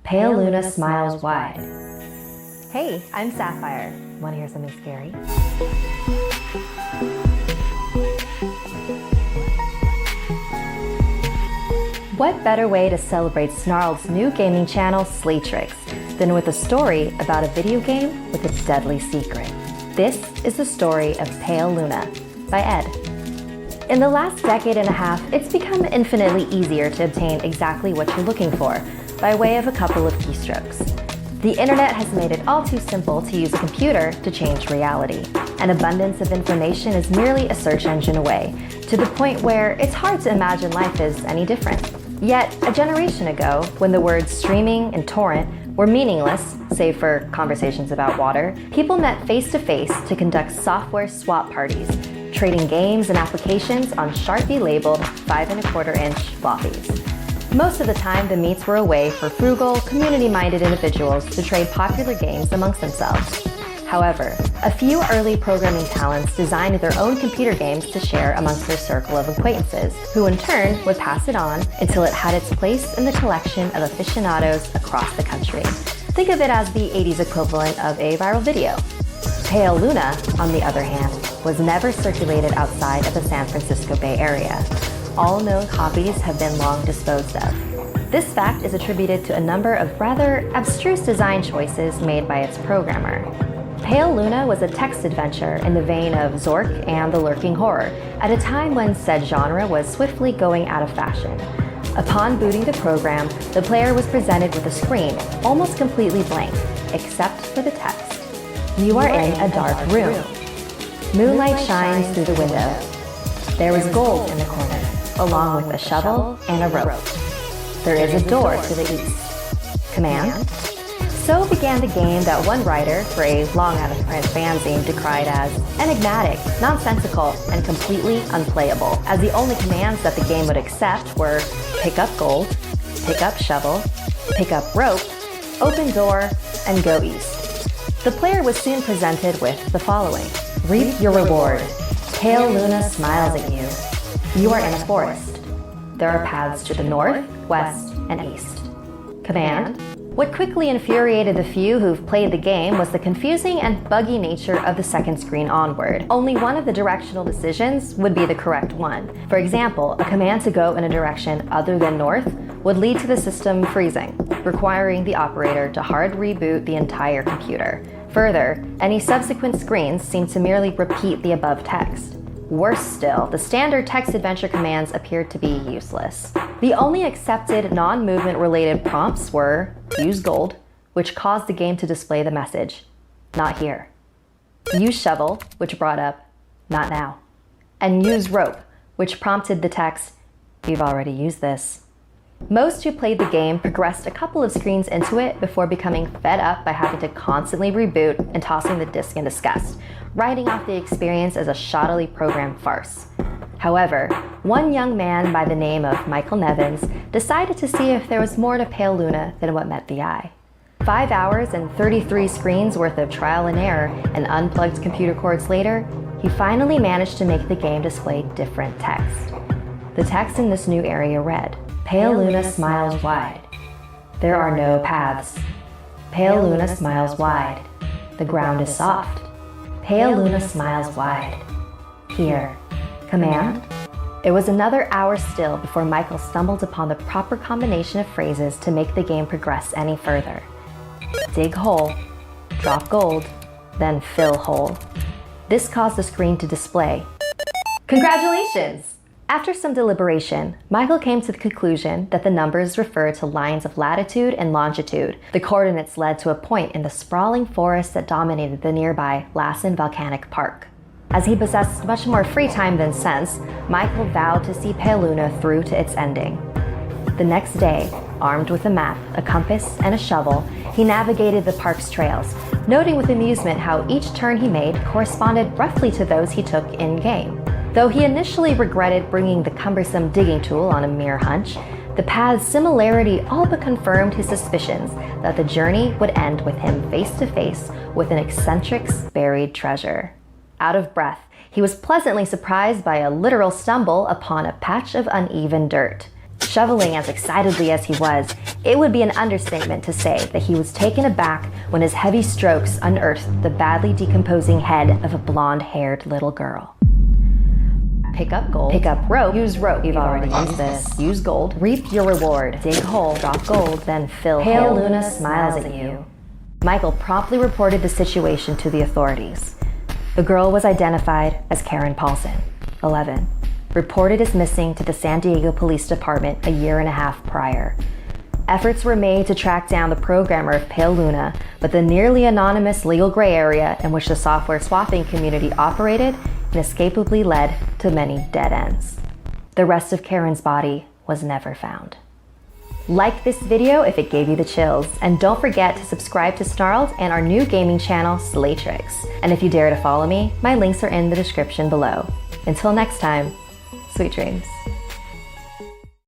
Pale Luna smiles wide. Hey, I'm Sapphire. Want to hear something scary? What better way to celebrate Snarl's new gaming channel, Slaytrix, than with a story about a video game with a deadly secret? This is the story of Pale Luna by Ed. In the last decade and a half, it's become infinitely easier to obtain exactly what you're looking for by way of a couple of keystrokes. The internet has made it all too simple to use a computer to change reality. An abundance of information is merely a search engine away, to the point where it's hard to imagine life is any different. Yet, a generation ago, when the words streaming and torrent were meaningless, save for conversations about water, people met face-to-face to conduct software swap parties, trading games and applications on Sharpie labeled 5¼ inch floppies. Most of the time, the meets were a way for frugal, community-minded individuals to trade popular games amongst themselves. However, a few early programming talents designed their own computer games to share amongst their circle of acquaintances, who in turn would pass it on until it had its place in the collection of aficionados across the country. Think of it as the 80s equivalent of a viral video. Pale Luna, on the other hand, was never circulated outside of the San Francisco Bay Area. All known copies have been long disposed of. This fact is attributed to a number of rather abstruse design choices made by its programmer. Pale Luna was a text adventure in the vein of Zork and The Lurking Horror, at a time when said genre was swiftly going out of fashion. Upon booting the program, the player was presented with a screen almost completely blank, except for the text. You are in a dark room. Moonlight shines through the window. There is gold in the corner, along with a shovel and a rope. There is a door to the east. Command. So began the game that one writer for a long-out-of-print fanzine decried as enigmatic, nonsensical, and completely unplayable, as the only commands that the game would accept were pick up gold, pick up shovel, pick up rope, open door, and go east. The player was soon presented with the following. Reap your reward. Pale Luna smiles at you. You are in a forest. There are paths to the north, west, and east. Command. What quickly infuriated the few who've played the game was the confusing and buggy nature of the second screen onward. Only one of the directional decisions would be the correct one. For example, a command to go in a direction other than north would lead to the system freezing, requiring the operator to hard reboot the entire computer. Further, any subsequent screens seemed to merely repeat the above text. Worse still, the standard text adventure commands appeared to be useless. The only accepted non-movement related prompts were use gold, which caused the game to display the message, not here. Use shovel, which brought up, not now. And use rope, which prompted the text, you've already used this. Most who played the game progressed a couple of screens into it before becoming fed up by having to constantly reboot and tossing the disc in disgust, writing off the experience as a shoddily programmed farce. However, one young man by the name of Michael Nevins decided to see if there was more to Pale Luna than what met the eye. 5 hours and 33 screens worth of trial and error and unplugged computer cords later, he finally managed to make the game display different text. The text in this new area read, Pale Luna smiles wide. There are no paths. Pale Luna smiles wide. The ground is soft. Pale Luna smiles wide. Here. Command? It was another hour still before Michael stumbled upon the proper combination of phrases to make the game progress any further. Dig hole, drop gold, then fill hole. This caused the screen to display. Congratulations! After some deliberation, Michael came to the conclusion that the numbers referred to lines of latitude and longitude. The coordinates led to a point in the sprawling forest that dominated the nearby Lassen Volcanic Park. As he possessed much more free time than sense, Michael vowed to see Pale Luna through to its ending. The next day, armed with a map, a compass, and a shovel, he navigated the park's trails, noting with amusement how each turn he made corresponded roughly to those he took in-game. Though he initially regretted bringing the cumbersome digging tool on a mere hunch, the path's similarity all but confirmed his suspicions that the journey would end with him face-to-face with an eccentric's buried treasure. Out of breath, he was pleasantly surprised by a literal stumble upon a patch of uneven dirt. Shoveling as excitedly as he was, It would be an understatement to say that he was taken aback when his heavy strokes unearthed the badly decomposing head of a blonde-haired little girl. Pick up gold. Pick up rope. Use rope. You've already used this. Use gold. Reap your reward. Dig hole. Drop gold. Then fill hole. Pale Luna smiles at you. Michael promptly reported the situation to the authorities. The girl was identified as Karen Paulson, 11, reported as missing to the San Diego Police Department a year and a half prior. Efforts were made to track down the programmer of Pale Luna, but the nearly anonymous legal gray area in which the software swapping community operated inescapably led to many dead ends. The rest of Karen's body was never found. Like this video if it gave you the chills, and don't forget to subscribe to Snarled and our new gaming channel, Slaytrix. And if you dare to follow me, my links are in the description below. Until next time, sweet dreams.